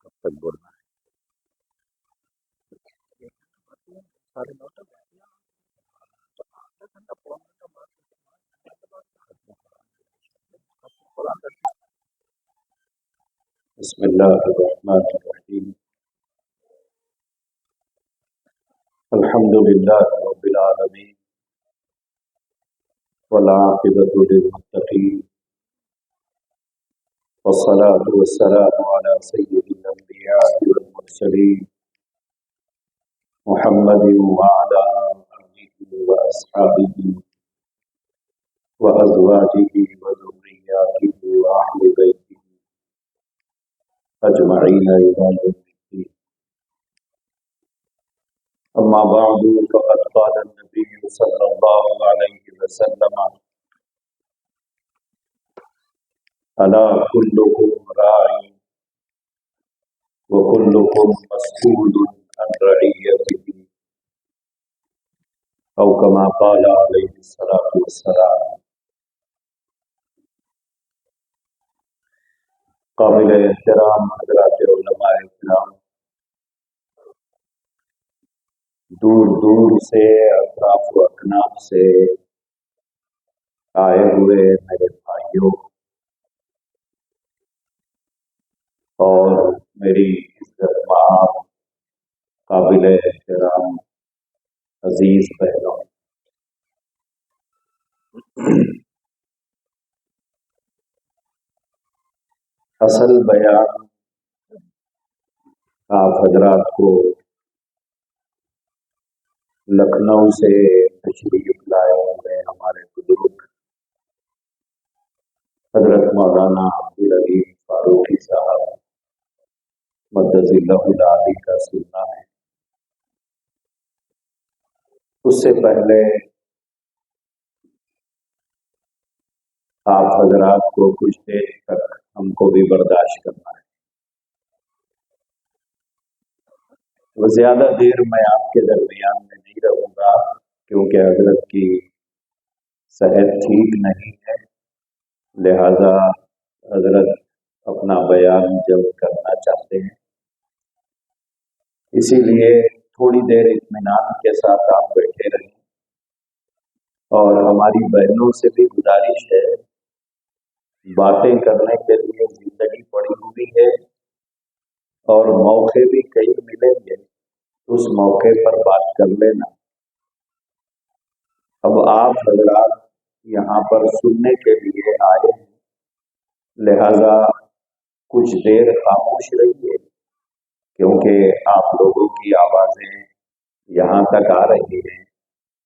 کب تک بولنا ہے؟ ساڑھے نو تک بسم اللہ الرحمن الرحیم الحمد للہ رب العالمین والعاقبۃ للمتقین والصلاة والسلام علی سید الانبیاء والمرسلین محمد وعلی آلہ واصحابہ وازواجہ وذریاتہ واہل بیتہ اجمعین الی یوم الدین. اما بعد فقد قال النبی صلی اللہ علیہ وسلم الا کلکم راع وکلکم مسئول عن رعیتہ او کما قال علیہ الصلوۃ والسلام. قابل احترام حضرات علماء کرام، دور دور سے اطراف و اکناف سے آئے ہوئے میرے بھائیوں اور میری عزت مآب قابل احترام عزیز بہنوں، اصل بیان آپ حضرات کو لکھنؤ سے تشریف لائے ہوئے ہمارے بزرگ حضرت مولانا عبدالعلیم فاروقی صاحب مدث اللہ العالی کا سننا ہے. اس سے پہلے آپ حضرات کو کچھ دیر تک ہم کو بھی برداشت کرنا ہے. وہ زیادہ دیر میں آپ کے درمیان میں نہیں رہوں گا کیونکہ حضرت کی صحت ٹھیک نہیں ہے، لہذا حضرت اپنا بیان جلد کرنا چاہتے ہیں. اسی لیے تھوڑی دیر اطمینان کے ساتھ آپ بیٹھے رہیں. اور ہماری بہنوں سے بھی گزارش ہے، باتیں کرنے کے لیے زندگی پڑی ہوئی ہے اور موقع بھی کئی ملیں گے، اس موقع پر بات کر لینا. اب آپ حضرات یہاں پر سننے کے لیے آئے ہیں، لہذا کچھ دیر خاموش رہیے کیونکہ آپ لوگوں کی آوازیں یہاں تک آ رہی ہیں.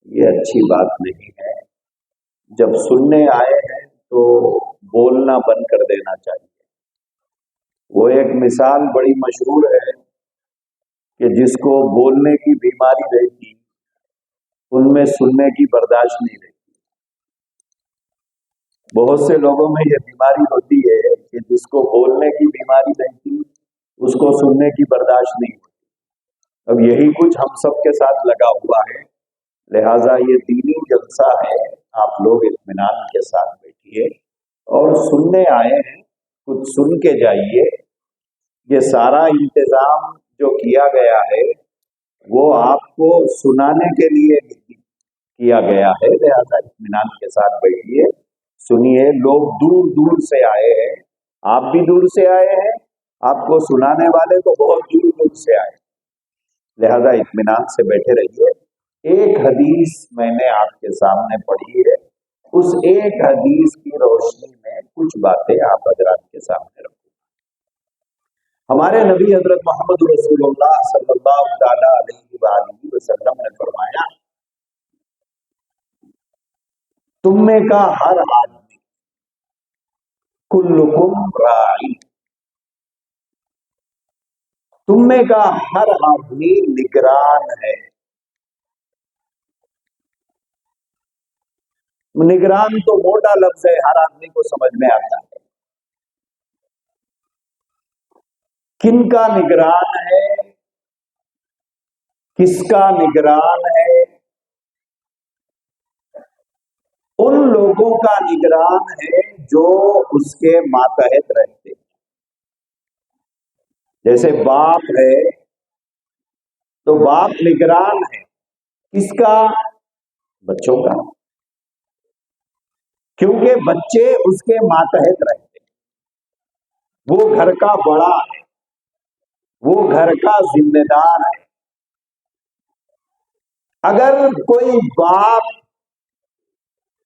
یہ اچھی بات نہیں ہے. جب سننے آئے ہیں تو بولنا بند کر دینا چاہیے. وہ ایک مثال بڑی مشہور ہے کہ جس کو بولنے کی بیماری رہتی ان میں سننے کی برداشت نہیں رہتی. بہت سے لوگوں میں یہ بیماری ہوتی ہے کہ جس کو بولنے کی بیماری رہتی اس کو سننے کی برداشت نہیں ہوتی. اب یہی کچھ ہم سب کے ساتھ لگا ہوا ہے، لہٰذا یہ دینی جلسہ ہے. آپ لوگ اطمینان کے ساتھ بیٹھیے اور سننے آئے ہیں کچھ سن کے جائیے. یہ سارا انتظام جو کیا گیا ہے وہ آپ کو سنانے کے لیے کیا گیا ہے، لہذا اطمینان کے ساتھ بیٹھیے، سنیے. لوگ دور دور سے آئے ہیں، آپ بھی دور سے آئے ہیں، آپ کو سنانے والے تو بہت دور دور سے آئے، لہذا اطمینان سے بیٹھے رہیے. ایک حدیث میں نے آپ کے سامنے پڑھی ہے، اس ایک حدیث کی روشنی میں کچھ باتیں آپ حضرات کے سامنے رکھوں. ہمارے نبی حضرت محمد رسول اللہ صلی اللہ تعالی علیہ وآلہ وسلم نے فرمایا، تم میں کا ہر آدمی کلکم راعی، تم میں کا ہر آدمی نگران ہے. نگران تو موٹا لفظ ہے، ہر آدمی کو سمجھ میں آتا ہے. کن کا نگران ہے، کس کا نگران ہے، ان لوگوں کا نگران ہے جو اس کے ماتحت رہتے ہیں. جیسے باپ ہے تو باپ نگران ہے کس کا؟ بچوں کا. کیونکہ بچے اس کے ماتحت رہتے ہیں. وہ گھر کا بڑا ہے، وہ گھر کا ذمہ دار ہے. اگر کوئی باپ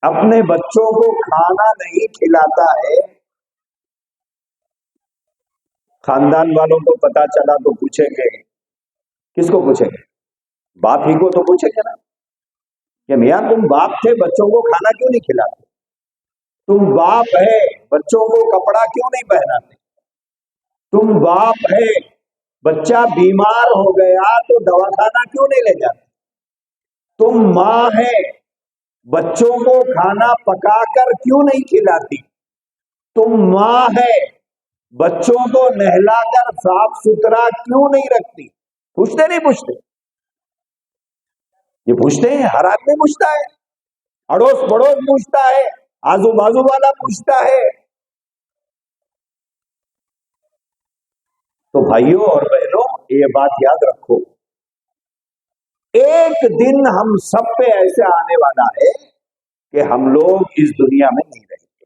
اپنے بچوں کو کھانا نہیں کھلاتا ہے، خاندان والوں کو پتا چلا تو پوچھیں گے. کس کو پوچھیں گے؟ باپ ہی کو تو پوچھیں گے نا کہ میاں تم باپ تھے، بچوں کو کھانا کیوں نہیں کھلاتے؟ تم باپ ہے، بچوں کو کپڑا کیوں نہیں پہناتے؟ تم باپ ہے، بچہ بیمار ہو گیا تو دواخانہ کیوں نہیں لے جاتے؟ تم ماں ہے، بچوں کو کھانا پکا کر کیوں نہیں کھلاتی؟ تم ماں ہے، بچوں کو نہلا کر صاف ستھرا کیوں نہیں رکھتی؟ پوچھتے نہیں پوچھتے؟ یہ پوچھتے ہیں، ہر آدمی پوچھتا ہے، اڑوس پڑوس پوچھتا ہے، آزو بازو والا پوچھتا ہے. تو بھائیوں اور بہنوں یہ بات یاد رکھو، ایک دن ہم سب پہ ایسے آنے والا ہے کہ ہم لوگ اس دنیا میں نہیں رہیں گے.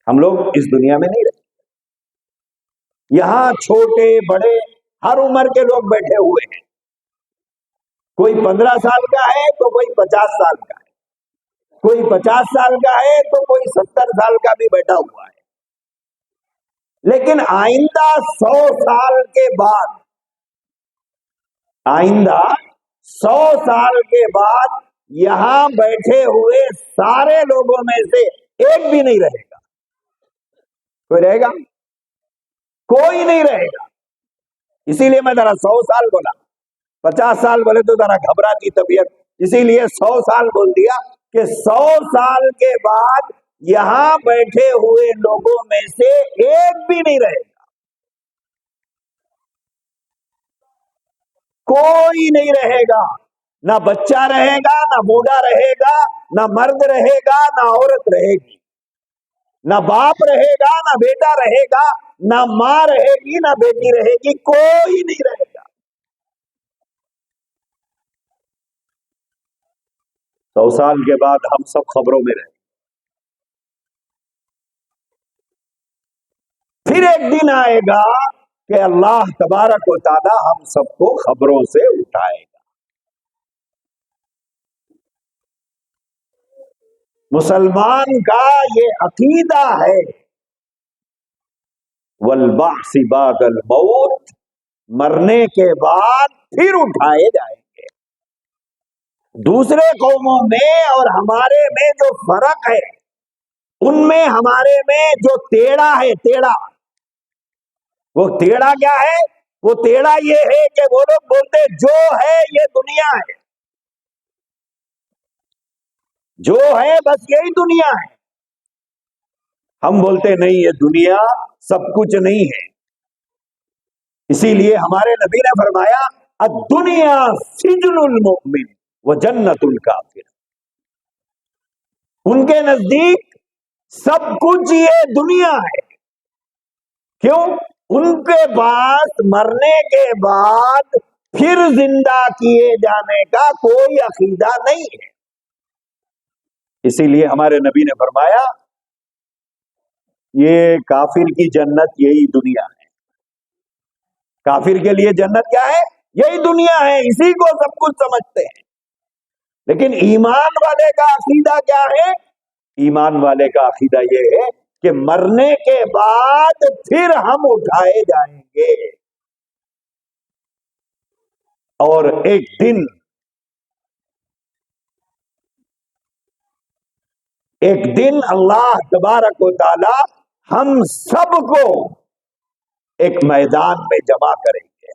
ہم لوگ اس دنیا میں نہیں رہیں گے. یہاں چھوٹے بڑے ہر عمر کے لوگ بیٹھے ہوئے ہیں. کوئی 15 سال کا ہے تو کوئی 50 سال کا ہے، کوئی 50 سال کا ہے تو کوئی 70 سال کا بھی بیٹھا ہوا ہے. لیکن آئندہ 100 سال کے بعد، آئندہ 100 سال کے بعد یہاں بیٹھے ہوئے سارے لوگوں میں سے ایک بھی نہیں رہے گا. کوئی رہے گا؟ کوئی نہیں رہے گا. اسی لیے میں ذرا 100 سال بولا، 50 سال بولے تو ذرا گھبراتی طبیعت، اسی لیے 100 سال بول دیا کہ 100 سال کے بعد یہاں بیٹھے ہوئے لوگوں میں سے ایک بھی نہیں رہے گا. کوئی نہیں رہے گا. نہ بچہ رہے گا، نہ بوڑھا رہے گا، نہ مرد رہے گا، نہ عورت رہے گی. نہ باپ رہے گا، نہ بیٹا رہے گا، نہ ماں رہے گی، نہ بیٹی رہے گی. کوئی نہیں رہے گا. 100 سال کے بعد ہم سب خبروں میں رہیں. پھر ایک دن آئے گا کہ اللہ تبارک و تعالی ہم سب کو خبروں سے اٹھائے گا. مسلمان کا یہ عقیدہ ہے، والبعث بعد الموت، مرنے کے بعد پھر اٹھائے جائیں گے. دوسرے قوموں میں اور ہمارے میں جو فرق ہے، ان میں ہمارے میں جو ٹیڑھا ہے، ٹیڑھا، وہ ٹیڑھا کیا ہے؟ وہ ٹیڑھا یہ ہے کہ وہ لوگ بولتے جو ہے یہ دنیا ہے، جو ہے بس یہی دنیا ہے. ہم بولتے نہیں، یہ دنیا سب کچھ نہیں ہے. اسی لیے ہمارے نبی نے فرمایا الدنیا سجن المؤمن وجنت الکافر. ان کے نزدیک سب کچھ یہ دنیا ہے. کیوں؟ ان کے پاس مرنے کے بعد پھر زندہ کیے جانے کا کوئی عقیدہ نہیں ہے. اسی لیے ہمارے نبی نے فرمایا یہ کافر کی جنت یہی دنیا ہے. کافر کے لیے جنت کیا ہے؟ یہی دنیا ہے. اسی کو سب کچھ سمجھتے ہیں. لیکن ایمان والے کا عقیدہ کیا ہے؟ ایمان والے کا عقیدہ یہ ہے کہ مرنے کے بعد پھر ہم اٹھائے جائیں گے، اور ایک دن اللہ تبارک و تعالی ہم سب کو ایک میدان میں جمع کریں گے.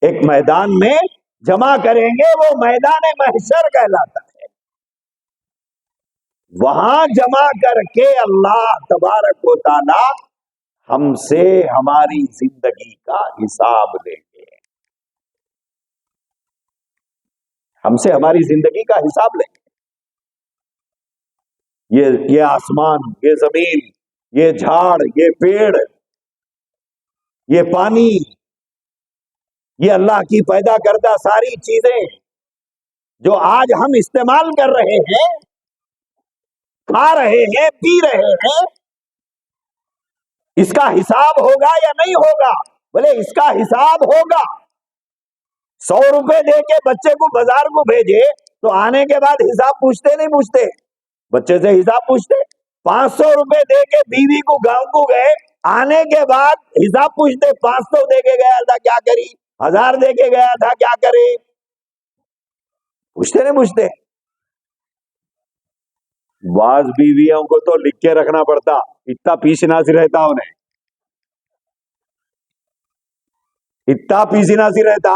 ایک میدان میں جمع کریں گے، وہ میدان محشر کہلاتا ہے. وہاں جمع کر کے اللہ تبارک و تعالی ہم سے ہماری زندگی کا حساب لیں گے. ہم سے ہماری زندگی کا حساب لیں گے. یہ آسمان، یہ زمین، یہ جھاڑ، یہ پیڑ، یہ پانی، یہ اللہ کی پیدا کردہ ساری چیزیں جو آج ہم استعمال کر رہے ہیں، کھا رہے ہیں، پی رہے ہیں، اس کا حساب ہوگا یا نہیں ہوگا؟ بولے اس کا حساب ہوگا. 100 روپے دے کے بچے کو بازار کو بھیجے تو آنے کے بعد حساب پوچھتے نہیں پوچھتے؟ بچے سے حساب پوچھتے. 500 روپے دے کے بیوی کو گاؤں کو گئے، آنے کے بعد حساب پوچھتے. 500 دے کے گیا تھا کیا کری، 1000 دے کے گیا تھا کیا کرے؟ پوچھتے نہیں پوچھتے؟ بعض بیویوں کو تو لکھ کے رکھنا پڑتا، اتنا پیسناسی رہتا انہیں، اتنا پیسناسی رہتا.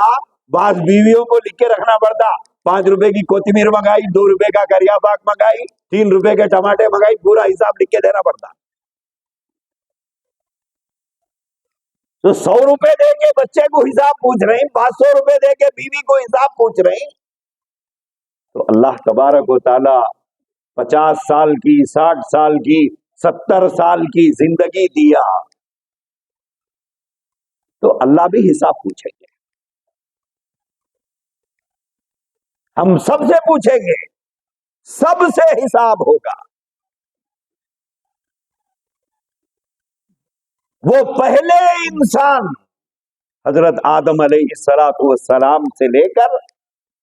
بعض بیویوں کو لکھ کے رکھنا پڑتا. 5 روپے کی کوتمیر منگائی، 2 روپے کا کریا پاک منگائی، 3 روپے کے ٹماٹے منگائی، پورا حساب لکھ کے دینا پڑتا. تو 100 روپے دے کے بچے کو حساب پوچھ رہے ہیں، 500 روپے دے کے بیوی کو حساب پوچھ رہے ہیں. تو اللہ تبارک و تعالی 50 سال کی، 60 سال کی، 70 سال کی زندگی دیا تو اللہ بھی حساب پوچھیں گے. ہم سب سے پوچھیں گے، سب سے حساب ہوگا. وہ پہلے انسان حضرت آدم علیہ السلام سے لے کر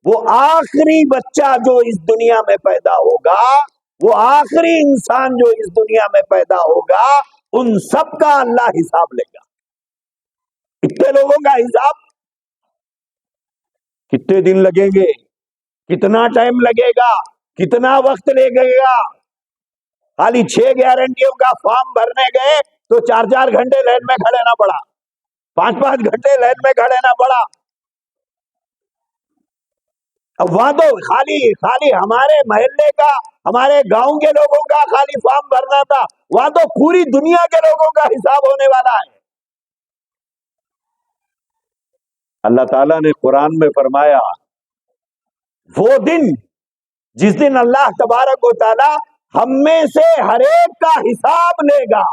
وہ آخری بچہ جو اس دنیا میں پیدا ہوگا، وہ آخری انسان جو اس دنیا میں پیدا ہوگا، ان سب کا اللہ حساب لے گا. کتنے لوگوں کا حساب، کتنے دن لگیں گے، کتنا ٹائم لگے گا، کتنا وقت لگے گا. خالی 6 گارنٹیوں کا فارم بھرنے گئے تو 4 گھنٹے لائن میں کھڑے نہ پڑا، 5 گھنٹے لائن میں کھڑے نہ پڑا. اب وہاں تو خالی ہمارے محلے کا، ہمارے گاؤں کے لوگوں کا خالی فارم بھرنا تھا، وہاں تو پوری دنیا کے لوگوں کا حساب ہونے والا ہے. اللہ تعالیٰ نے قرآن میں فرمایا، وہ دن جس دن اللہ تبارک و تعالی ہم میں سے ہر ایک کا حساب لے گا،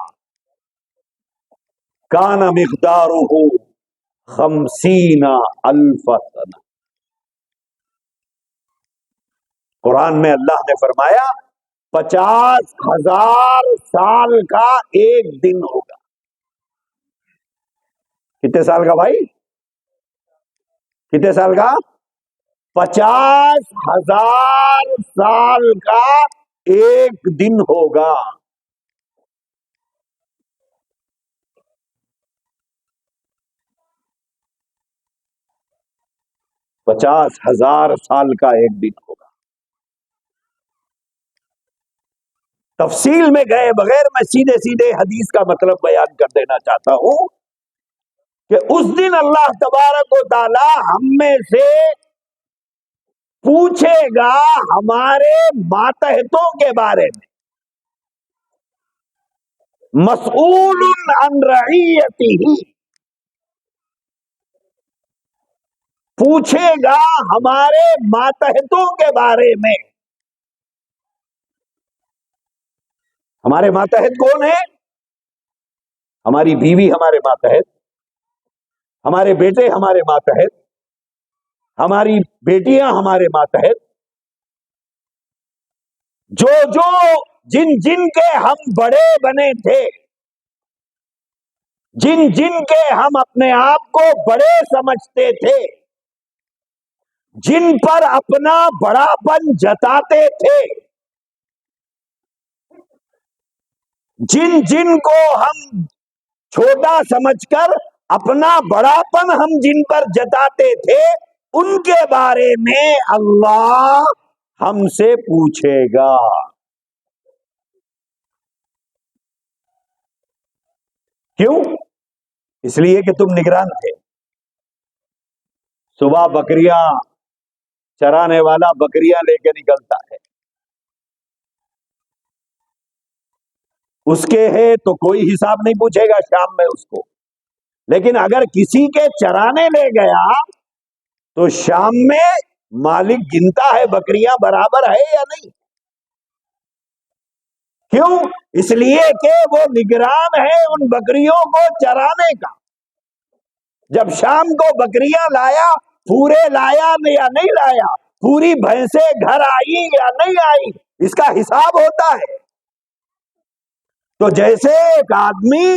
کان مقدارہ 50,000 سنہ. قرآن میں اللہ نے فرمایا 50,000 سال کا ایک دن ہوگا. کتنے سال کا بھائی؟ کتنے سال کا؟ 50,000 سال کا ایک دن ہوگا. پچاس ہزار سال کا ایک دن ہوگا. تفصیل میں گئے بغیر میں سیدھے سیدھے حدیث کا مطلب بیان کر دینا چاہتا ہوں کہ اس دن اللہ تبارک و تعالی ہم میں سے پوچھے گا ہمارے ماتحتوں کے بارے میں، مسئول عن رعیتہ، پوچھے گا ہمارے ماتحتوں کے بارے میں. ہمارے ماتحت کون ہیں؟ ہماری بیوی ہمارے ماتحت، ہمارے بیٹے ہمارے ماتحت، ہماری بیٹیاں ہمارے ماتحت، جو جن کے ہم بڑے بنے تھے، جن کے ہم اپنے آپ کو بڑے سمجھتے تھے، جن پر اپنا بڑاپن جتاتے تھے، جن کو ہم چھوٹا سمجھ کر اپنا بڑاپن ہم جن پر جتاتے تھے، ان کے بارے میں اللہ ہم سے پوچھے گا. کیوں؟ اس لیے کہ تم نگران تھے. صبح بکریاں چرانے والا بکریاں لے کے نکلتا ہے، اس کے ہے تو کوئی حساب نہیں پوچھے گا شام میں اس کو. لیکن اگر کسی کے چرانے لے گیا تو شام میں مالک گنتا ہے بکریاں برابر ہے یا نہیں؟ کیوں؟ اس لیے کہ وہ نگران ہے ان بکریوں کو چرانے کا. جب شام کو بکریاں لایا، پورے لایا یا نہیں لایا، پوری بھینسیں گھر آئی یا نہیں آئی، اس کا حساب ہوتا ہے. تو جیسے ایک آدمی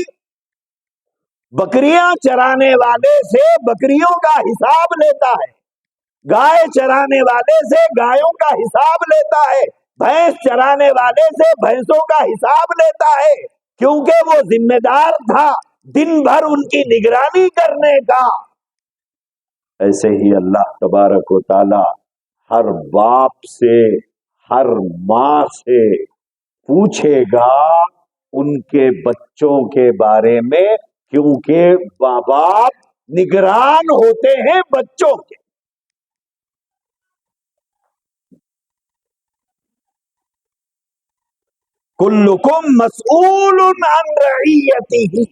بکریاں چرانے والے سے بکریوں کا حساب لیتا ہے، گائے چرانے والے سے گایوں کا حساب لیتا ہے، بھینس چرانے والے سے بھینسوں کا حساب لیتا ہے، کیونکہ وہ ذمہ دار تھا دن بھر ان کی نگرانی کرنے کا. ایسے ہی اللہ تبارک و تعالی ہر باپ سے، ہر ماں سے پوچھے گا ان کے بچوں کے بارے میں، کیونکہ ماں باپ نگران ہوتے ہیں بچوں کے. کلکم مسئول عن رعیتہ،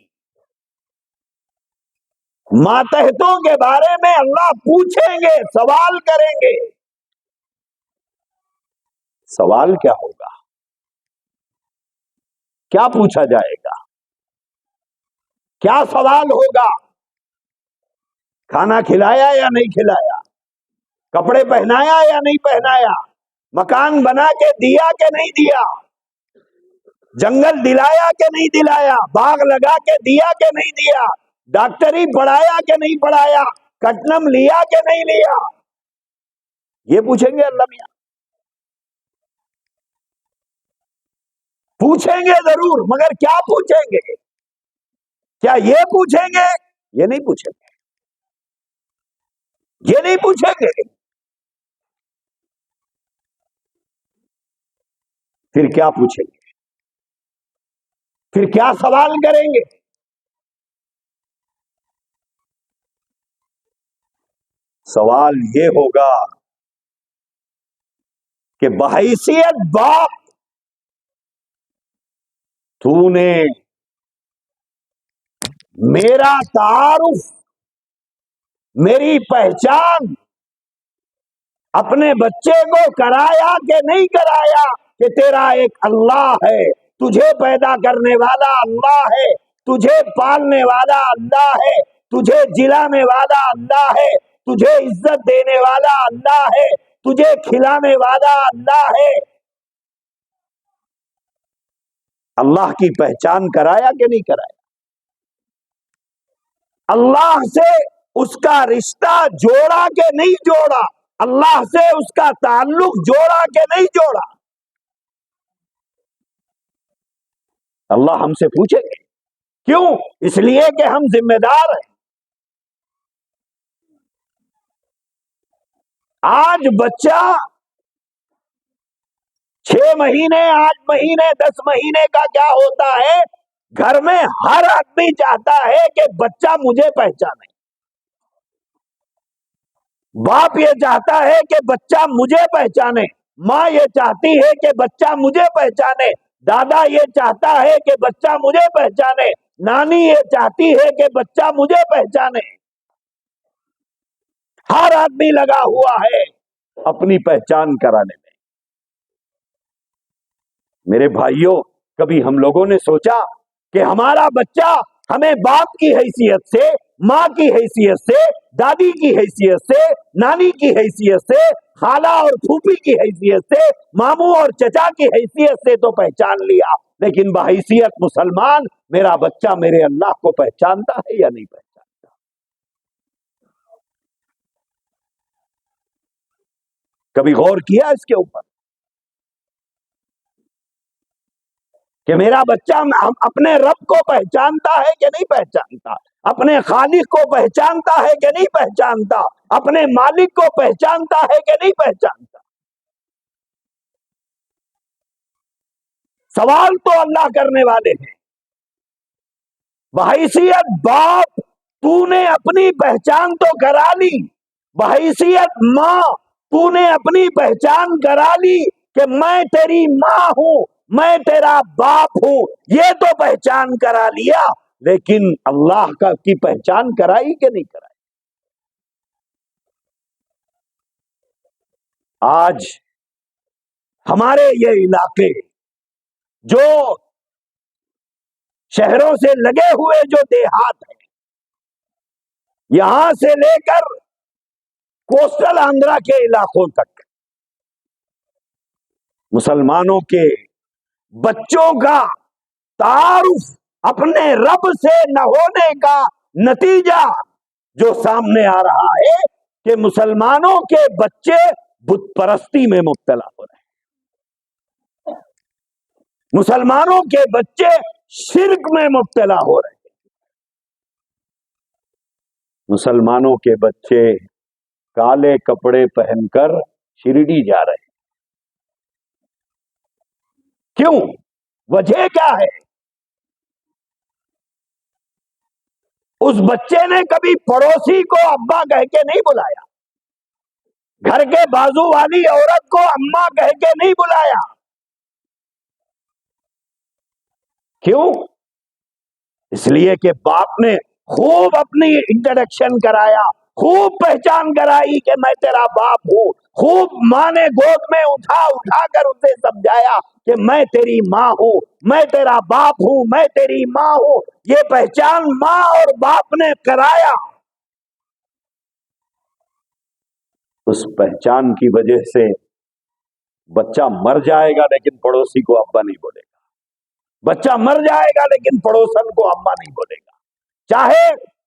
ماتحتوں کے بارے میں اللہ پوچھیں گے، سوال کریں گے. سوال کیا ہوگا؟ کیا پوچھا جائے گا؟ کیا سوال ہوگا؟ کھانا کھلایا یا نہیں کھلایا، کپڑے پہنایا یا نہیں پہنایا، مکان بنا کے دیا کہ نہیں دیا، جنگل دلایا کہ نہیں دلایا، باغ لگا کے دیا کہ نہیں دیا، ڈاکٹری پڑھایا کہ نہیں پڑھایا، کٹنم لیا کہ نہیں لیا. یہ پوچھیں گے اللہ میاں. پوچھیں گے ضرور، مگر کیا پوچھیں گے؟ کیا یہ پوچھیں گے؟ یہ نہیں پوچھیں گے. یہ نہیں پوچھیں گے. پھر کیا پوچھیں گے؟ پھر کیا سوال کریں گے؟ سوال یہ ہوگا کہ بحیثیت باپ تو نے میرا تعارف، میری پہچان اپنے بچے کو کرایا کہ نہیں کرایا کہ تیرا ایک اللہ ہے، تجھے پیدا کرنے والا اللہ ہے، تجھے پالنے والا اللہ ہے، تجھے جلانے والا اللہ ہے، تجھے عزت دینے والا اللہ ہے، تجھے کھلانے والا اللہ ہے. اللہ کی پہچان کرایا کہ نہیں کرایا؟ اللہ سے اس کا رشتہ جوڑا کہ نہیں جوڑا؟ اللہ سے اس کا تعلق جوڑا کہ نہیں جوڑا؟ اللہ ہم سے پوچھے گے. کیوں؟ اس لیے کہ ہم ذمہ دار ہیں. آج بچہ 6 مہینے، 8 مہینے، 10 مہینے کا کیا ہوتا ہے، گھر میں ہر آدمی چاہتا ہے کہ بچہ مجھے پہچانے. باپ یہ چاہتا ہے کہ بچہ مجھے پہچانے، ماں یہ چاہتی ہے کہ بچہ مجھے پہچانے، دادا یہ چاہتا ہے کہ بچہ مجھے پہچانے، نانی یہ چاہتی ہے کہ بچہ مجھے پہچانے. ہر آدمی لگا ہوا ہے اپنی پہچان کرانے میں. میرے بھائیوں، کبھی ہم لوگوں نے سوچا کہ ہمارا بچہ ہمیں باپ کی حیثیت سے، ماں کی حیثیت سے، دادی کی حیثیت سے، نانی کی حیثیت سے، خالہ اور پھوپھی کی حیثیت سے، ماموں اور چچا کی حیثیت سے تو پہچان لیا، لیکن بحیثیت مسلمان میرا بچہ میرے اللہ کو پہچانتا ہے یا نہیں پہچانتا؟ کبھی غور کیا اس کے اوپر کہ میرا بچہ اپنے رب کو پہچانتا ہے کہ نہیں پہچانتا، اپنے خالق کو پہچانتا ہے کہ نہیں پہچانتا، اپنے مالک کو پہچانتا ہے کہ نہیں پہچانتا؟ سوال تو اللہ کرنے والے ہیں. بحیثیت باپ تو نے اپنی پہچان تو کرا لی، بحیثیت ماں تو نے اپنی پہچان کرا لی کہ میں تیری ماں ہوں، میں تیرا باپ ہوں، یہ تو پہچان کرا لیا، لیکن اللہ کی پہچان کرائی کہ نہیں کرائی؟ آج ہمارے یہ علاقے جو شہروں سے لگے ہوئے جو دیہات ہیں، یہاں سے لے کر کوسٹل آندھرا کے علاقوں تک مسلمانوں کے بچوں کا تعارف اپنے رب سے نہ ہونے کا نتیجہ جو سامنے آ رہا ہے کہ مسلمانوں کے بچے بت پرستی میں مبتلا ہو رہے ہیں، مسلمانوں کے بچے شرک میں مبتلا ہو رہے ہیں، مسلمانوں کے بچے کالے کپڑے پہن کر شرڈی جا رہے ہیں۔ کیوں؟ وجہ کیا ہے؟ اس بچے نے کبھی پڑوسی کو ابا کہہ کے نہیں بلایا، گھر کے بازو والی عورت کو اماں کہہ کے نہیں بلایا۔ کیوں؟ اس لیے کہ باپ نے خوب اپنی انٹروڈکشن کرایا، خوب پہچان کرائی کہ میں تیرا باپ ہوں، خوب ماں نے گود میں اٹھا اٹھا کر اسے سمجھایا کہ میں تیری ماں ہوں، میں تیرا باپ ہوں، میں تیری ماں ہوں۔ یہ پہچان ماں اور باپ نے کرایا۔ اس پہچان کی وجہ سے بچہ مر جائے گا لیکن پڑوسی کو ابا نہیں بولے گا، بچہ مر جائے گا لیکن پڑوسن کو اما نہیں بولے گا، چاہے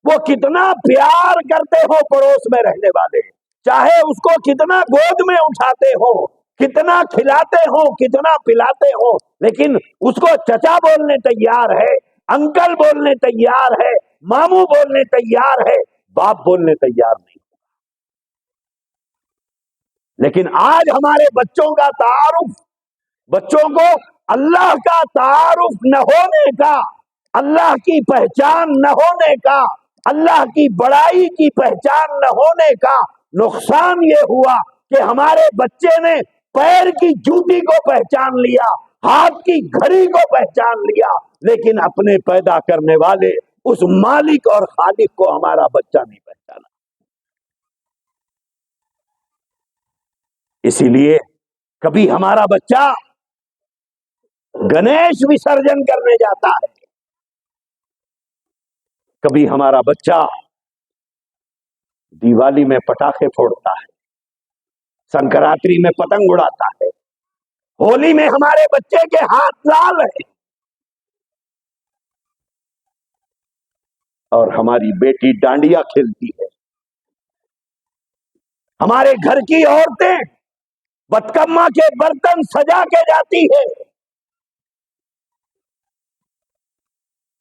وہ کتنا پیار کرتے ہو پڑوس میں رہنے والے، چاہے اس کو کتنا گود میں اٹھاتے ہو، کتنا کھلاتے ہو، کتنا پلاتے ہو، لیکن اس کو چچا بولنے تیار ہے، انکل بولنے تیار ہے، ماموں بولنے تیار ہے، باپ بولنے تیار نہیں۔ لیکن آج ہمارے بچوں کا تعارف، بچوں کو اللہ کا تعارف نہ ہونے کا، اللہ کی پہچان نہ ہونے کا، اللہ کی بڑائی کی پہچان نہ ہونے کا نقصان یہ ہوا کہ ہمارے بچے نے پیر کی جوتی کو پہچان لیا، ہاتھ کی گھڑی کو پہچان لیا، لیکن اپنے پیدا کرنے والے اس مالک اور خالق کو ہمارا بچہ نہیں پہچانا۔ اسی لیے کبھی ہمارا بچہ گنیش وسرجن کرنے جاتا ہے، کبھی ہمارا بچہ دیوالی میں پٹاخے پھوڑتا ہے، سنکراتری میں پتنگ اڑاتا ہے، ہولی میں ہمارے بچے کے ہاتھ لال ہیں، اور ہماری بیٹی ڈانڈیا کھیلتی ہے، ہمارے گھر کی عورتیں بتکما کے برتن سجا کے جاتی ہے،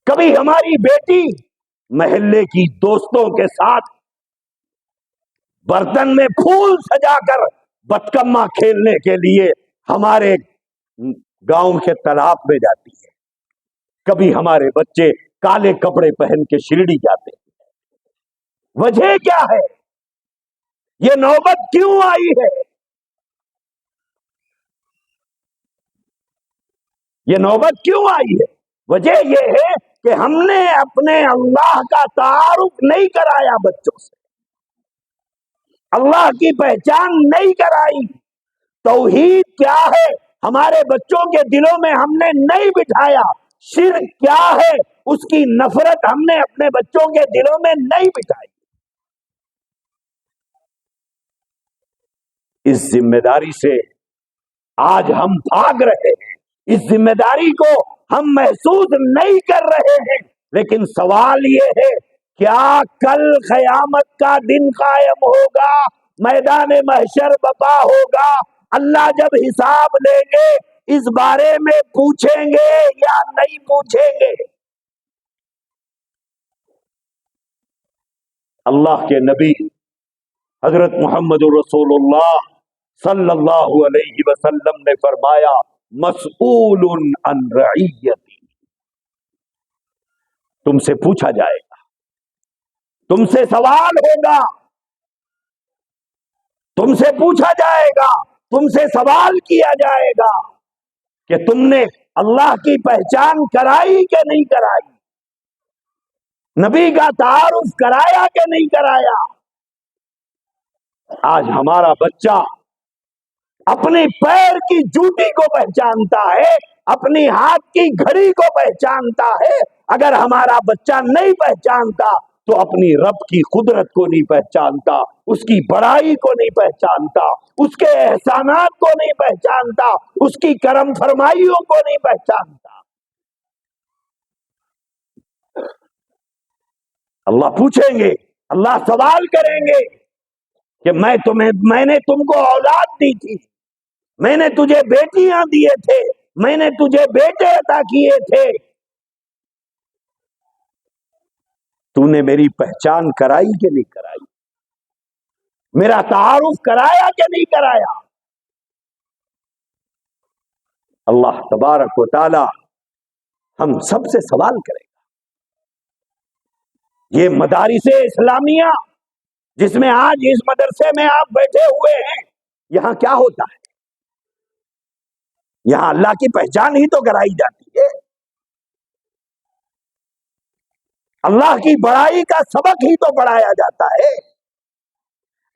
کبھی ہماری بیٹی محلے کی دوستوں کے ساتھ برتن میں پھول سجا کر بتکما کھیلنے کے لیے ہمارے گاؤں کے تالاب میں جاتی ہے، کبھی ہمارے بچے کالے کپڑے پہن کے شرڈی جاتے ہیں۔ وجہ کیا ہے؟ یہ نوبت کیوں آئی ہے؟ یہ نوبت کیوں آئی ہے؟ وجہ یہ ہے کہ ہم نے اپنے اللہ کا تعارف نہیں کرایا بچوں سے، اللہ کی پہچان نہیں کرائی، توحید کیا ہے ہمارے بچوں کے دلوں میں ہم نے نہیں بٹھایا، شرک کیا ہے اس کی نفرت ہم نے اپنے بچوں کے دلوں میں نہیں بٹھائی۔ اس ذمہ داری سے آج ہم بھاگ رہے ہیں، اس ذمہ داری کو ہم محسوس نہیں کر رہے ہیں، لیکن سوال یہ ہے کیا کل قیامت کا دن قائم ہوگا، میدان محشر برپا ہوگا، اللہ جب حساب لیں گے اس بارے میں پوچھیں گے یا نہیں پوچھیں گے؟ اللہ کے نبی حضرت محمد رسول اللہ صلی اللہ علیہ وسلم نے فرمایا مسئول عن رعیتی، تم سے پوچھا جائے گا، تم سے سوال ہوگا، تم سے پوچھا جائے گا، تم سے سوال کیا جائے گا کہ تم نے اللہ کی پہچان کرائی کہ نہیں کرائی، نبی کا تعارف کرایا کہ نہیں کرایا۔ آج ہمارا بچہ اپنی پیر کی جوتی کو پہچانتا ہے، اپنی ہاتھ کی گھڑی کو پہچانتا ہے۔ اگر ہمارا بچہ نہیں پہچانتا تو اپنی رب کی قدرت کو نہیں پہچانتا، اس کی بڑائی کو نہیں پہچانتا، اس کے احسانات کو نہیں پہچانتا، اس کی کرم فرمائیوں کو نہیں پہچانتا۔ اللہ پوچھیں گے، اللہ سوال کریں گے کہ میں نے تم کو اولاد دی تھی، میں نے تجھے بیٹیاں دیے تھے، میں نے تجھے بیٹے عطا کیے تھے، تو نے میری پہچان کرائی کہ نہیں کرائی؟ میرا تعارف کرایا کہ نہیں کرایا؟ اللہ تبارک و تعالی ہم سب سے سوال کرے گا۔ یہ مدارس اسلامیہ جس میں آج اس مدرسے میں آپ بیٹھے ہوئے ہیں، یہاں کیا ہوتا ہے؟ یہاں اللہ کی پہچان ہی تو کرائی جاتی ہے، اللہ کی بڑائی کا سبق ہی تو پڑھایا جاتا ہے،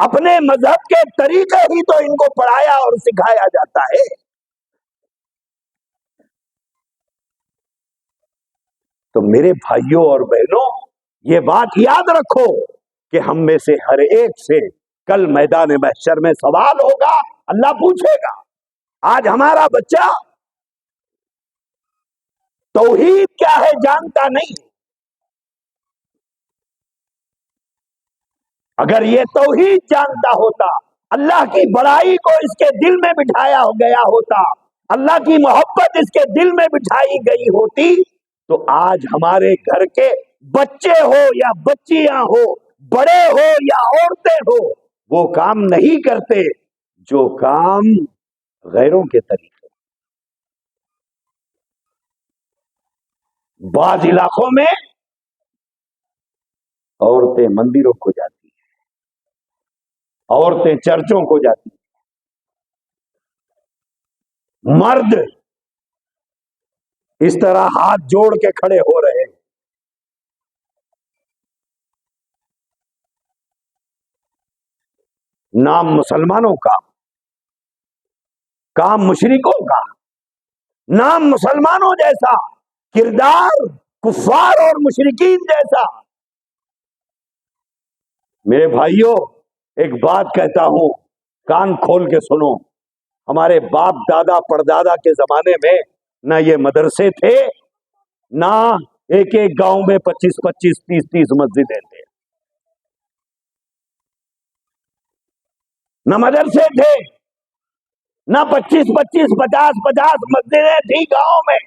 اپنے مذہب کے طریقے ہی تو ان کو پڑھایا اور سکھایا جاتا ہے۔ تو میرے بھائیوں اور بہنوں، یہ بات یاد رکھو کہ ہم میں سے ہر ایک سے کل میدان محشر میں سوال ہوگا، اللہ پوچھے گا۔ آج ہمارا بچہ توحید کیا ہے جانتا نہیں۔ اگر یہ توحید جانتا ہوتا، اللہ کی بڑائی کو اس کے دل میں بٹھایا گیا ہوتا، اللہ کی محبت اس کے دل میں بٹھائی گئی ہوتی، تو آج ہمارے گھر کے بچے ہو یا بچیاں ہو، بڑے ہو یا عورتیں ہو، وہ کام نہیں کرتے جو کام غیروں کے طریقے۔ بعض علاقوں میں عورتیں مندروں کو جاتی ہیں، عورتیں چرچوں کو جاتی ہیں، مرد اس طرح ہاتھ جوڑ کے کھڑے ہو رہے ہیں۔ نام مسلمانوں کا، کام مشرکوں کا، نام مسلمانوں جیسا، کردار کفار اور مشرکین جیسا۔ میرے بھائیوں، ایک بات کہتا ہوں، کان کھول کے سنو۔ ہمارے باپ دادا پردادا کے زمانے میں نہ یہ مدرسے تھے، نہ ایک ایک گاؤں میں 25 30 مسجدیں تھے، نہ مدرسے تھے، نہ 25 50 مسجدیں تھی گاؤں میں۔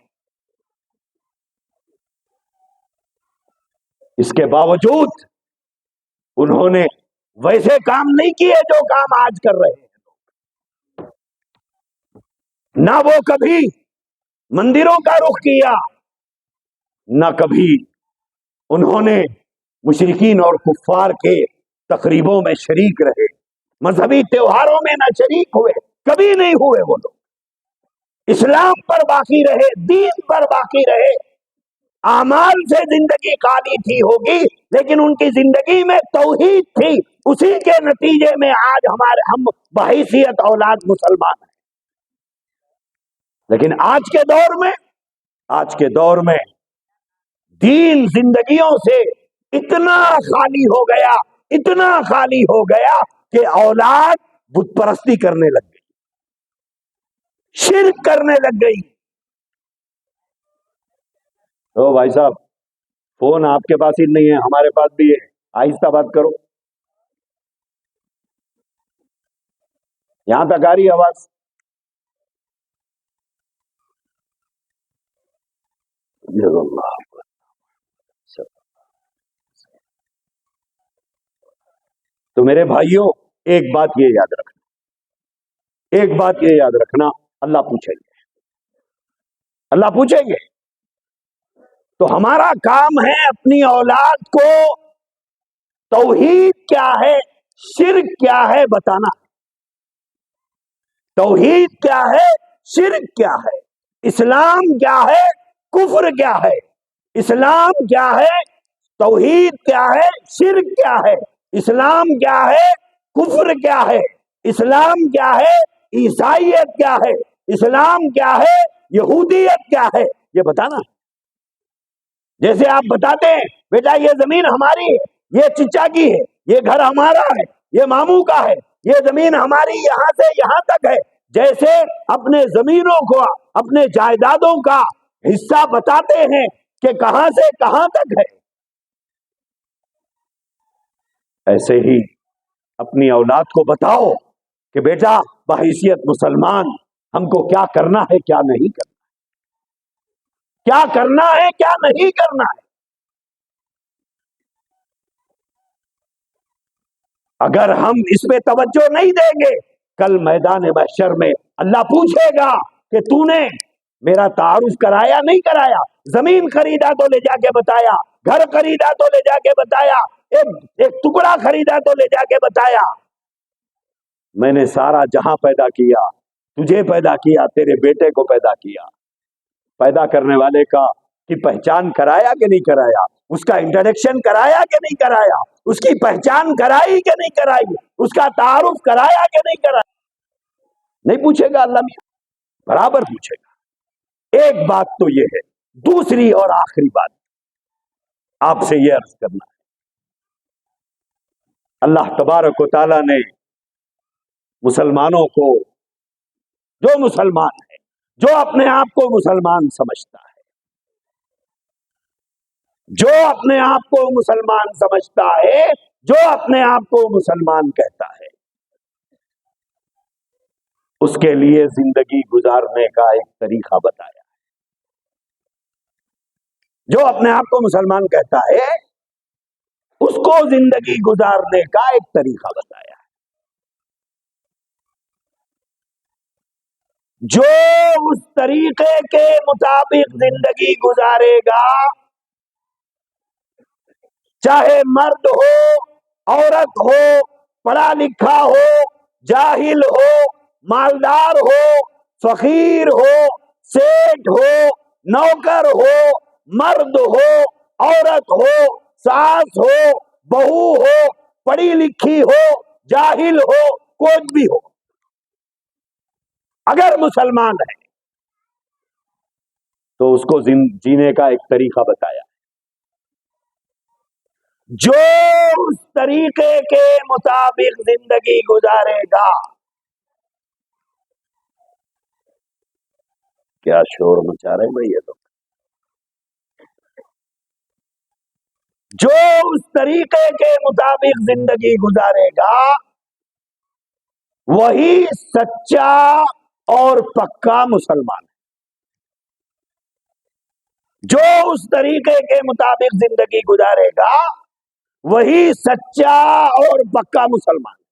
اس کے باوجود انہوں نے ویسے کام نہیں کیے جو کام آج کر رہے ہیں۔ نہ وہ کبھی مندروں کا رخ کیا، نہ کبھی انہوں نے مشرکین اور کفار کے تقریبوں میں شریک رہے، مذہبی تہواروں میں نہ شریک ہوئے، کبھی نہیں ہوئے۔ وہ لوگ اسلام پر باقی رہے، دین پر باقی رہے، اعمال سے زندگی خالی تھی ہوگی لیکن ان کی زندگی میں توحید تھی۔ اسی کے نتیجے میں آج ہم بحیثیت اولاد مسلمان ہیں۔ لیکن آج کے دور میں دین زندگیوں سے اتنا خالی ہو گیا، اتنا خالی ہو گیا کہ اولاد بت پرستی کرنے لگ گئی، شرک کرنے لگ گئی۔ او بھائی صاحب، فون آپ کے پاس ہی نہیں ہے، ہمارے پاس بھی ہے، آہستہ بات کرو، یہاں تک آ رہی آواز؟ تو میرے بھائیوں، ایک بات یہ یاد رکھنا، اللہ پوچھیں گے۔ تو ہمارا کام ہے اپنی اولاد کو توحید کیا ہے، شرک کیا ہے بتانا۔ توحید کیا ہے، شرک کیا ہے، اسلام کیا ہے، کفر کیا ہے، اسلام کیا ہے، توحید کیا ہے، شرک کیا ہے، اسلام کیا ہے، کفر کیا ہے، اسلام کیا ہے، عیسائیت کیا ہے، اسلام کیا ہے، یہودیت کیا ہے، یہ بتانا. جیسے آپ بتاتے ہیں بیٹا یہ زمین ہماری ہے، یہ چچا کی ہے، یہ گھر ہمارا ہے، یہ ماموں کا ہے، یہ زمین ہماری یہاں سے یہاں تک ہے، جیسے اپنے زمینوں کو، اپنے جائیدادوں کا حصہ بتاتے ہیں کہ کہاں سے کہاں تک ہے، ایسے ہی اپنی اولاد کو بتاؤ کہ بیٹا بحیثیت مسلمان ہم کو کیا کرنا ہے، کیا نہیں کرنا، کیا کرنا ہے، کیا نہیں کرنا ہے. اگر ہم اس پہ توجہ نہیں دیں گے، کل میدان محشر میں اللہ پوچھے گا کہ تو نے میرا تعارف کرایا نہیں کرایا، زمین خریدا تو لے جا کے بتایا، گھر خریدا تو لے جا کے بتایا، ایک ٹکڑا خریدا تو لے جا کے بتایا. میں نے سارا جہاں پیدا کیا، تجھے پیدا کیا، تیرے بیٹے کو پیدا کیا، پیدا کرنے والے کا کی پہچان کرایا کہ نہیں کرایا، اس کا انٹروڈکشن کرایا کہ نہیں کرایا، اس کی پہچان کرائی کہ نہیں کرائی، اس کا تعارف کرایا کہ نہیں کرایا. نہیں پوچھے گا اللہ میاں، برابر پوچھے گا. ایک بات تو یہ ہے. دوسری اور آخری بات آپ سے یہ عرض کرنا ہے، اللہ تبارک و تعالی نے مسلمانوں کو، جو مسلمان ہے، جو اپنے آپ کو مسلمان سمجھتا ہے، جو اپنے آپ کو مسلمان سمجھتا ہے، جو اپنے آپ کو مسلمان کہتا ہے، اس کے لیے زندگی گزارنے کا ایک طریقہ بتایا. جو اپنے آپ کو مسلمان کہتا ہے اس کو زندگی گزارنے کا ایک طریقہ بتایا. جو اس طریقے کے مطابق زندگی گزارے گا، چاہے مرد ہو، عورت ہو، پڑھا لکھا ہو، جاہل ہو، مالدار ہو، فقیر ہو، سیٹ ہو، نوکر ہو، مرد ہو، عورت ہو، ساس ہو، بہو ہو، پڑھی لکھی ہو، جاہل ہو، کوئی بھی ہو، اگر مسلمان ہے تو اس کو جینے کا ایک طریقہ بتایا. جو اس طریقے کے مطابق زندگی گزارے گا، کیا شور مچا رہے بھائی یہ تو، جو اس طریقے کے مطابق زندگی گزارے گا وہی سچا اور پکا مسلمان ہے. جو اس طریقے کے مطابق زندگی گزارے گا وہی سچا اور پکا مسلمان ہے.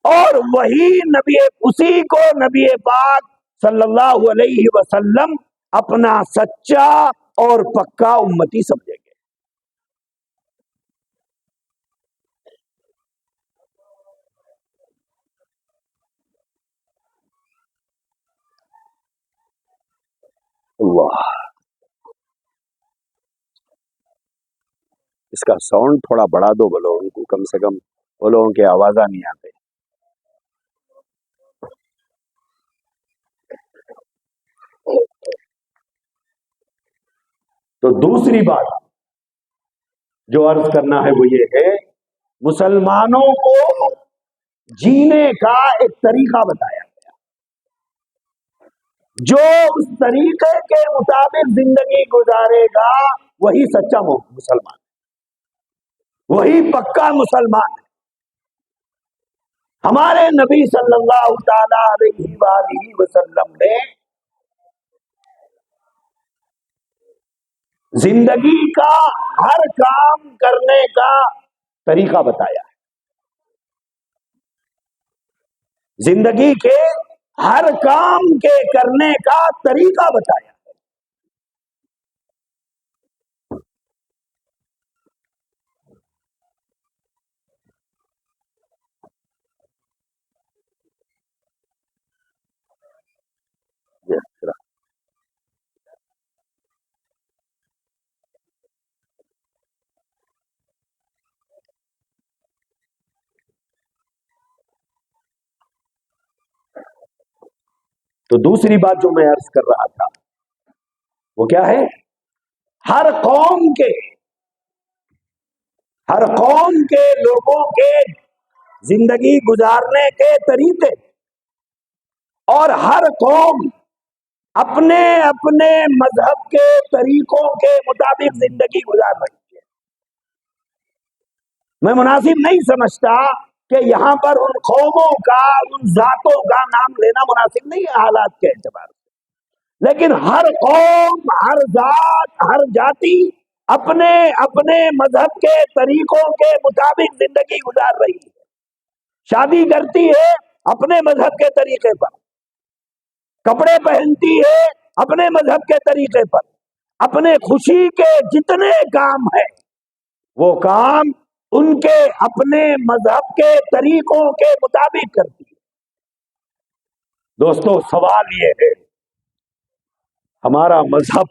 اور وہی نبی، اسی کو نبی پاک صلی اللہ علیہ وسلم اپنا سچا اور پکا امتی سمجھیں گے. اللہ، اس کا ساؤنڈ تھوڑا بڑھا دو، بولو ان کو کم سے کم، وہ لوگوں کی آواز نہیں آتے. تو دوسری بات جو عرض کرنا ہے وہ یہ ہے، مسلمانوں کو جینے کا ایک طریقہ بتایا گیا. جو اس طریقے کے مطابق زندگی گزارے گا وہی سچا مسلمان، وہی پکا مسلمان ہے. ہمارے نبی صلی اللہ تعالی علیہ وآلہ وسلم نے زندگی کا ہر کام کرنے کا طریقہ بتایا ہے. زندگی کے ہر کام کے کرنے کا طریقہ بتایا. تو دوسری بات جو میں عرض کر رہا تھا وہ کیا ہے؟ ہر قوم کے لوگوں کے زندگی گزارنے کے طریقے اور ہر قوم اپنے اپنے مذہب کے طریقوں کے مطابق زندگی گزار رہی ہے۔ میں مناسب نہیں سمجھتا کہ یہاں پر ان قوموں کا، ان ذاتوں کا نام لینا مناسب نہیں ہے حالات کے اعتبار سے، لیکن ہر قوم، ہر ذات، ہر جاتی اپنے اپنے مذہب کے طریقوں کے مطابق زندگی گزار رہی ہے۔ شادی کرتی ہے اپنے مذہب کے طریقے پر، کپڑے پہنتی ہے اپنے مذہب کے طریقے پر، اپنے خوشی کے جتنے کام ہیں وہ کام ان کے اپنے مذہب کے طریقوں کے مطابق کرتی ہے۔ دوستو، سوال یہ ہے، ہمارا مذہب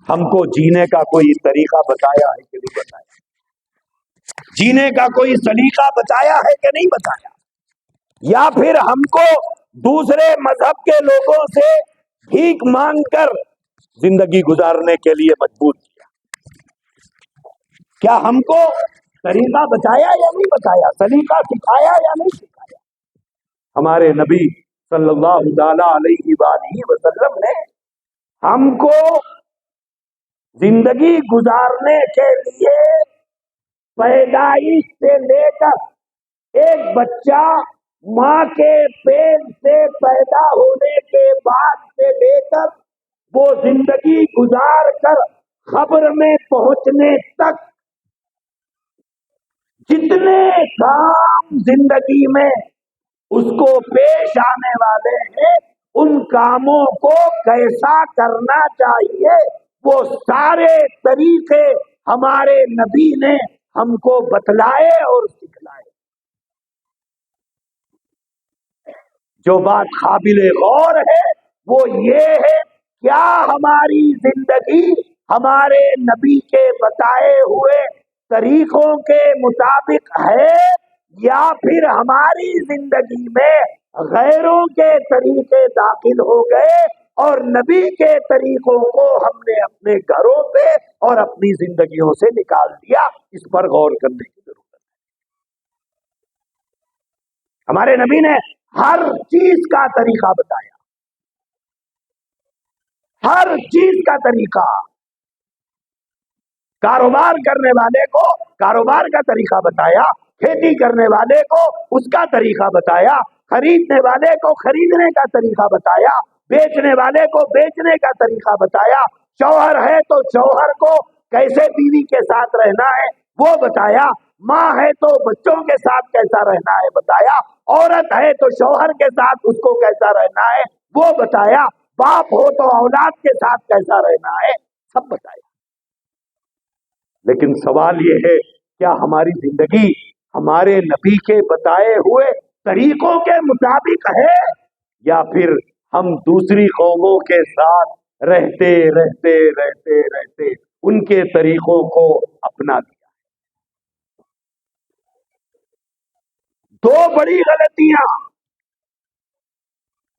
ہم کو جینے کا کوئی طریقہ بتایا ہے کہ نہیں بتایا؟ جینے کا کوئی سلیقہ بتایا ہے کہ نہیں بتایا؟ یا پھر ہم کو دوسرے مذہب کے لوگوں سے بھیک مانگ کر زندگی گزارنے کے لیے مجبور کیا؟ کیا ہم کو طریقہ بتایا یا نہیں بتایا؟ سلیقہ سکھایا یا نہیں سکھایا؟ ہمارے نبی صلی اللہ تعالی علیہ وآلہ وسلم نے ہم کو زندگی گزارنے کے لیے پیدائش سے لے کر ایک بچہ ماں کے پیٹ سے پیدا ہونے کے بعد سے لے کر وہ زندگی گزار کر قبر میں پہنچنے تک جتنے کام زندگی میں اس کو پیش آنے والے ہیں، ان کاموں کو کیسا کرنا چاہیے، وہ سارے طریقے ہمارے نبی نے ہم کو بتلائے اور سکھلائے۔ جو بات قابل غور ہے وہ یہ ہے، کیا ہماری زندگی ہمارے نبی کے بتائے ہوئے طریقوں کے مطابق ہے، یا پھر ہماری زندگی میں غیروں کے طریقے داخل ہو گئے اور نبی کے طریقوں کو ہم نے اپنے گھروں سے اور اپنی زندگیوں سے نکال دیا؟ اس پر غور کرنے کی ضرورت ہے۔ ہمارے نبی نے ہر چیز کا طریقہ بتایا، ہر چیز کا طریقہ۔ کاروبار کرنے والے کو کاروبار کا طریقہ بتایا، کھیتی کرنے والے کو اس کا طریقہ بتایا، خریدنے والے کو خریدنے کا طریقہ بتایا، بیچنے والے کو بیچنے کا طریقہ بتایا، شوہر ہے تو شوہر کو کیسے بیوی کے ساتھ رہنا ہے وہ بتایا، ماں ہے تو بچوں کے ساتھ کیسا رہنا ہے بتایا، عورت ہے تو شوہر کے ساتھ اس کو کیسا رہنا ہے وہ بتایا، باپ ہو تو اولاد کے ساتھ کیسا رہنا ہے سب بتایا۔ لیکن سوال یہ ہے، کیا ہماری زندگی ہمارے نبی کے بتائے ہوئے طریقوں کے مطابق ہے، یا پھر ہم دوسری قوموں کے ساتھ رہتے رہتے رہتے رہتے ان کے طریقوں کو اپنا لیا؟ دو بڑی غلطیاں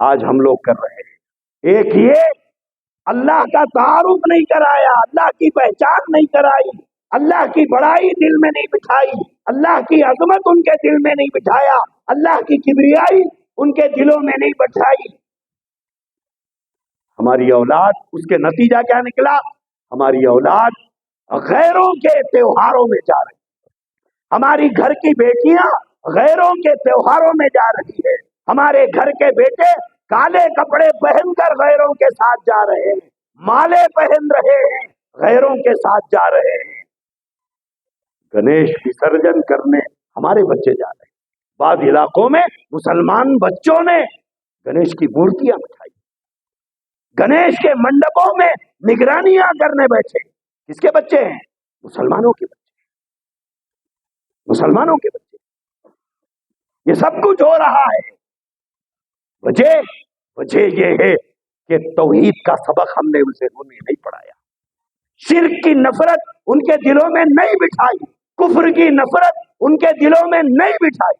آج ہم لوگ کر رہے ہیں۔ ایک یہ، اللہ کا تعارف نہیں کرایا، اللہ کی پہچان نہیں کرائی، اللہ کی بڑائی دل میں نہیں بٹھائی، اللہ کی عظمت ان کے دل میں نہیں بٹھایا، اللہ کی کبریائی ان کے دلوں میں نہیں بٹھائی۔ ہماری اولاد، اس کے نتیجہ کیا نکلا؟ ہماری اولاد غیروں کے تہواروں میں جا رہی ہے، ہماری گھر کی بیٹیاں غیروں کے تہواروں میں جا رہی ہے، ہمارے گھر کے بیٹے کالے کپڑے پہن کر غیروں کے ساتھ جا رہے ہیں، مالے پہن رہے ہیں، غیروں کے ساتھ جا رہے ہیں۔ گنیش وسرجن کرنے ہمارے بچے جا رہے ہیں، بعض علاقوں میں مسلمان بچوں نے گنیش کی مورتیاں بٹھائی، گنیش کے منڈپوں میں نگرانیاں کرنے بیٹھے۔ کس کے بچے ہیں؟ مسلمانوں کے بچے، مسلمانوں کے بچے۔ یہ سب کچھ ہو رہا ہے، وجہ یہ ہے کہ توحید کا سبق ہم نے انہیں نہیں پڑھایا، شرک کی نفرت ان کے دلوں میں نہیں بٹھائی، کفر کی نفرت ان کے دلوں میں نہیں بٹھائی۔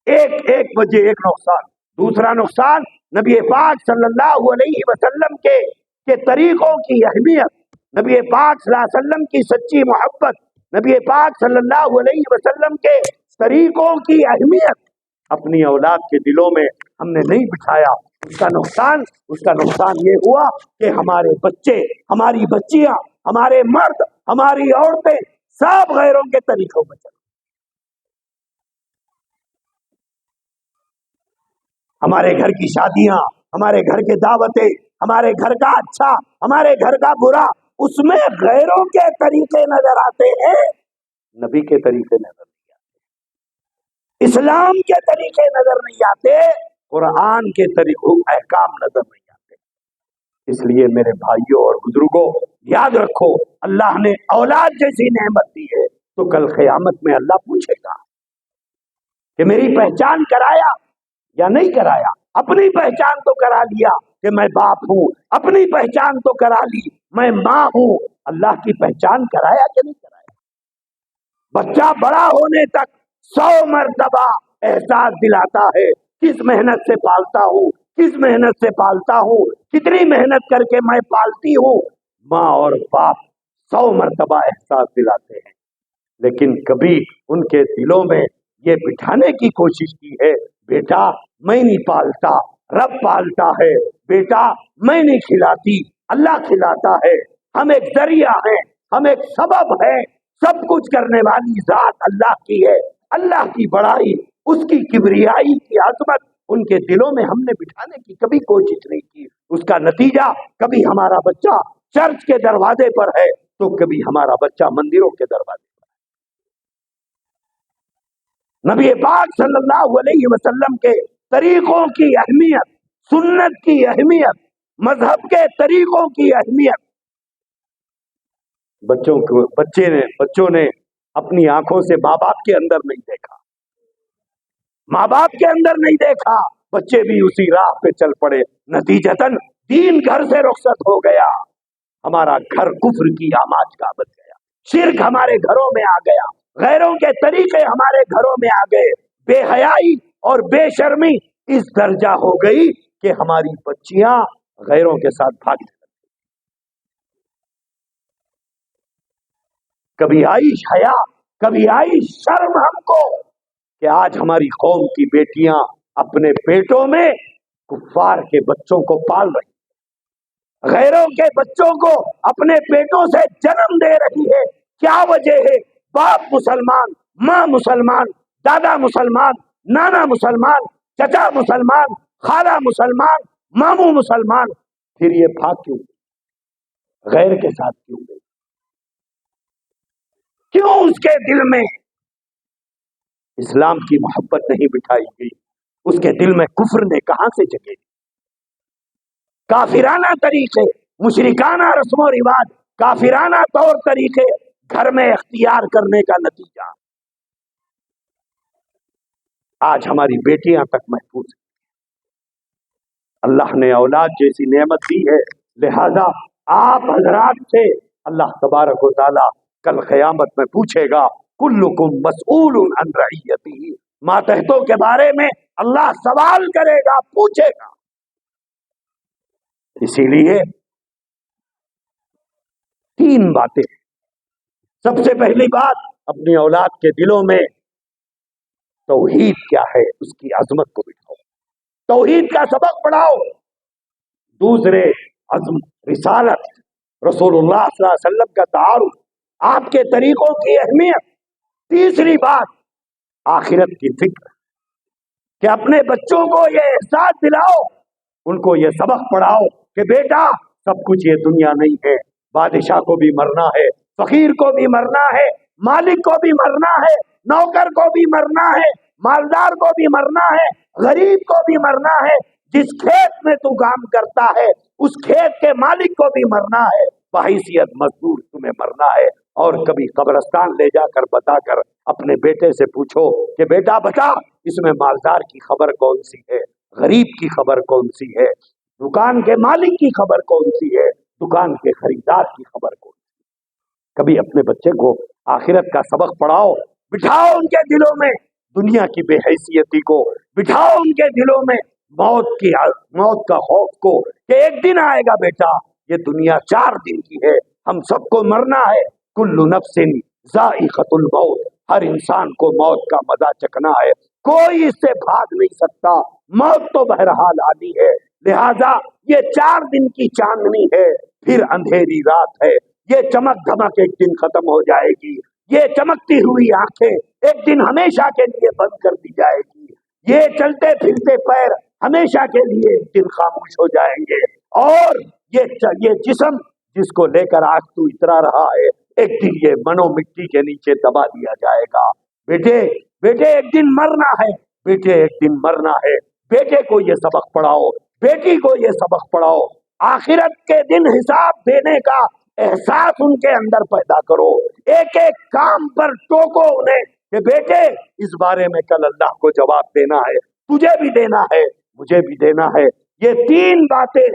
ایک وجہ، ایک نقصان۔ دوسرا نقصان نبی پاک صلی اللہ علیہ وسلم کے طریقوں کی اہمیت، نبی پاک صلی اللہ علیہ وسلم کی سچی محبت، نبی پاک صلی اللہ علیہ وسلم کے طریقوں کی اہمیت اپنی اولاد کے دلوں میں ہم نے نہیں بٹھایا. اس کا نقصان یہ ہوا کہ ہمارے بچے، ہماری بچیاں، ہمارے مرد، ہماری عورتیں سب غیروں کے طریقوں پر چلے. ہمارے گھر کی شادیاں، ہمارے گھر کے دعوتیں، ہمارے گھر کا اچھا، ہمارے گھر کا برا، اس میں غیروں کے طریقے نظر آتے ہیں، نبی کے طریقے نظر نہیں آتے، اسلام کے طریقے نظر نہیں آتے، قرآن کے طریقوں احکام نظر نہیں آتے. اس لیے میرے بھائیوں اور بزرگوں، یاد رکھو، اللہ نے اولاد جیسی نعمت دی ہے تو کل قیامت میں اللہ پوچھے گا کہ میری پہچان کرایا یا نہیں کرایا. اپنی پہچان تو کرا لیا کہ میں باپ ہوں، اپنی پہچان تو کرا لی میں ماں ہوں، اللہ کی پہچان کرایا کہ نہیں کرایا. بچہ بڑا ہونے تک 100 مرتبہ احساس دلاتا ہے کس محنت سے پالتا ہوں، کس محنت سے پالتا ہوں، کتنی محنت کر کے میں پالتی ہوں. ماں اور باپ 100 مرتبہ احساس دلاتے ہیں، لیکن کبھی ان کے دلوں میں یہ بٹھانے کی کوشش کی ہے، بیٹا میں نہیں پالتا، رب پالتا ہے، بیٹا میں نہیں کھلاتی، اللہ کھلاتا ہے، ہم ایک ذریعہ ہیں، ہم ایک سبب ہیں، سب کچھ کرنے والی ذات اللہ کی ہے. اللہ کی بڑائی، اس کی کبریائی کی عظمت ان کے دلوں میں ہم نے بٹھانے کی کبھی کوشش نہیں کی. اس کا نتیجہ کبھی ہمارا بچہ چرچ کے دروازے پر ہے تو کبھی ہمارا بچہ مندروں کے دروازے پر. نبی پاک صلی اللہ علیہ وسلم کے طریقوں کی اہمیت، سنت کی اہمیت، مذہب کے طریقوں کی اہمیت بچوں نے اپنی آنکھوں سے ماں باپ کے اندر نہیں دیکھا، ماں باپ کے اندر نہیں دیکھا، بچے بھی اسی راہ پہ چل پڑے. نتیجتاً دین گھر سے رخصت ہو گیا، ہمارا گھر کفر کی آماج کا بن گیا، شرک ہمارے گھروں میں آ گیا، غیروں کے طریقے ہمارے گھروں میں آ گئے، بے حیائی اور بے شرمی اس درجہ ہو گئی کہ ہماری بچیاں غیروں کے ساتھ بھاگنے لگی. کبھی آئی حیا، کبھی آئی شرم ہم کو کہ آج ہماری قوم کی بیٹیاں اپنے پیٹوں میں کفار کے بچوں کو پال رہی، غیروں کے بچوں کو اپنے پیٹوں سے جنم دے رہی ہے. کیا وجہ ہے؟ باپ مسلمان، ماں مسلمان، دادا مسلمان، نانا مسلمان، چچا مسلمان، خالہ مسلمان، ماموں مسلمان، پھر یہ بھاگ کیوں گئی؟ غیر کے ساتھ کیوں گئی؟ کیوں اس کے دل میں اسلام کی محبت نہیں بٹھائی گئی؟ اس کے دل میں کفر نے کہاں سے جگہ؟ کافرانہ طریقے، مشرکانہ رسم و رواج، کافرانہ طور طریقے گھر میں اختیار کرنے کا نتیجہ آج ہماری بیٹیاں تک محفوظ ہیں. اللہ نے اولاد جیسی نعمت دی ہے، لہذا آپ حضرات سے اللہ تبارک و تعالی کل قیامت میں پوچھے گا، کلکم مسئول عن رعیتہ، ماتحتوں کے بارے میں اللہ سوال کرے گا، پوچھے گا. اسی لیے 3 باتیں. سب سے پہلی بات، اپنی اولاد کے دلوں میں توحید کیا ہے اس کی عظمت کو بٹھاؤ، توحید کا سبق پڑھاؤ. دوسرے، عزم رسالت، رسول اللہ صلی اللہ علیہ وسلم کا تعارف، آپ کے طریقوں کی اہمیت. تیسری بات، آخرت کی فکر، کہ اپنے بچوں کو یہ احساس دلاؤ، ان کو یہ سبق پڑھاؤ کہ بیٹا سب کچھ یہ دنیا نہیں ہے، بادشاہ کو بھی مرنا ہے، فقیر کو بھی مرنا ہے، مالک کو بھی مرنا ہے، نوکر کو بھی مرنا ہے، مالدار کو بھی مرنا ہے، غریب کو بھی مرنا ہے. جس کھیت میں تو کام کرتا ہے اس کھیت کے مالک کو بھی مرنا ہے، بحیثیت مزدور تمہیں مرنا ہے. اور کبھی قبرستان لے جا کر بتا کر اپنے بیٹے سے پوچھو کہ بیٹا بتا اس میں مالدار کی خبر کون سی ہے، غریب کی خبر کون سی ہے، دکان کے مالک کی خبر کون سی ہے، دکان کے خریدار کی خبر کون سی ہے. کبھی اپنے بچے کو آخرت کا سبق پڑھاؤ، بٹھاؤ ان کے دلوں میں دنیا کی بے حیثیتی کو، بٹھاؤ ان کے دلوں میں موت کا خوف کو کہ ایک دن آئے گا بیٹا، یہ دنیا 4 دن کی ہے، ہم سب کو مرنا ہے، کل نفس ذائقۃ الموت، ہر انسان کو موت کا مزہ چکھنا ہے، کوئی اس سے بھاگ نہیں سکتا، موت تو بہرحال آنی ہے، لہذا یہ 4 دن کی چاندنی ہے، پھر اندھیری رات ہے، یہ چمک دھمک ایک دن ختم ہو جائے گی، یہ چمکتی ہوئی آنکھیں ایک دن ہمیشہ کے لیے بند کر دی جائے گی، یہ چلتے پھرتے پیر ہمیشہ کے لیے ایک دن خاموش ہو جائیں گے، اور یہ جسم جس کو لے کر آج تو اترا رہا ہے، ایک دن یہ منو مٹی کے نیچے دبا دیا جائے گا۔ بیٹے بیٹے ایک دن مرنا ہے، بیٹے ایک دن مرنا ہے، بیٹے کو یہ سبق پڑھاؤ، بیٹی کو یہ سبق پڑھاؤ، آخرت کے دن حساب دینے کا احساس ان کے اندر پیدا کرو، ایک ایک کام پر ٹوکو انہیں کہ بیٹے اس بارے میں کل اللہ کو جواب دینا ہے، تجھے بھی دینا ہے، مجھے بھی دینا ہے۔ یہ 3 باتیں،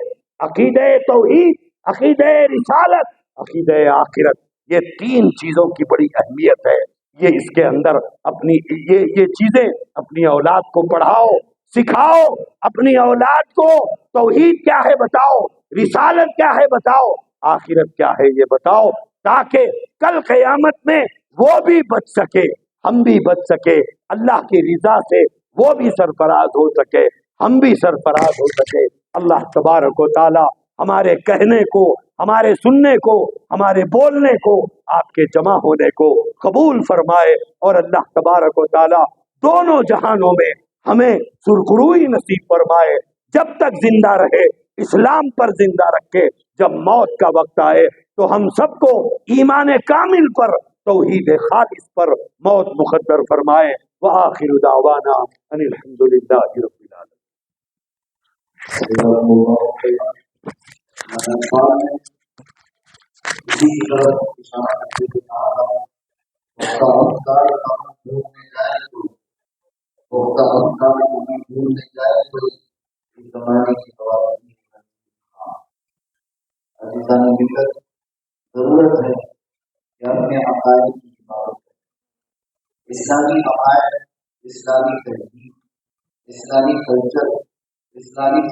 عقیدہ توحید، عقیدہ رسالت، عقیدہ آخرت، یہ 3 چیزوں کی بڑی اہمیت ہے، یہ اس کے اندر اپنی یہ چیزیں اپنی اولاد کو پڑھاؤ، سکھاؤ، اپنی اولاد کو توحید کیا ہے بتاؤ، رسالت کیا ہے بتاؤ، آخرت کیا ہے یہ بتاؤ، تاکہ کل قیامت میں وہ بھی بچ سکے، ہم بھی بچ سکے، اللہ کی رضا سے وہ بھی سرفراز ہو سکے، ہم بھی سرفراز ہو سکے۔ اللہ تبارک و تعالی ہمارے کہنے کو، ہمارے سننے کو، ہمارے بولنے کو، آپ کے جمع ہونے کو قبول فرمائے، اور اللہ تبارک و تعالی دونوں جہانوں میں ہمیں سرخروئی نصیب فرمائے، جب تک زندہ رہے اسلام پر زندہ رکھے، جب موت کا وقت آئے تو ہم سب کو ایمان کامل پر، توحید خالص پر موت مقدر فرمائے۔ وآخر دعوانا ان الحمد للہ رب ضرورت ہے کہ اپنے عقائد کی حفاظت کریں، اسلامی عقائد، اسلامی تہذیب، اسلامی کلچر، اسلامی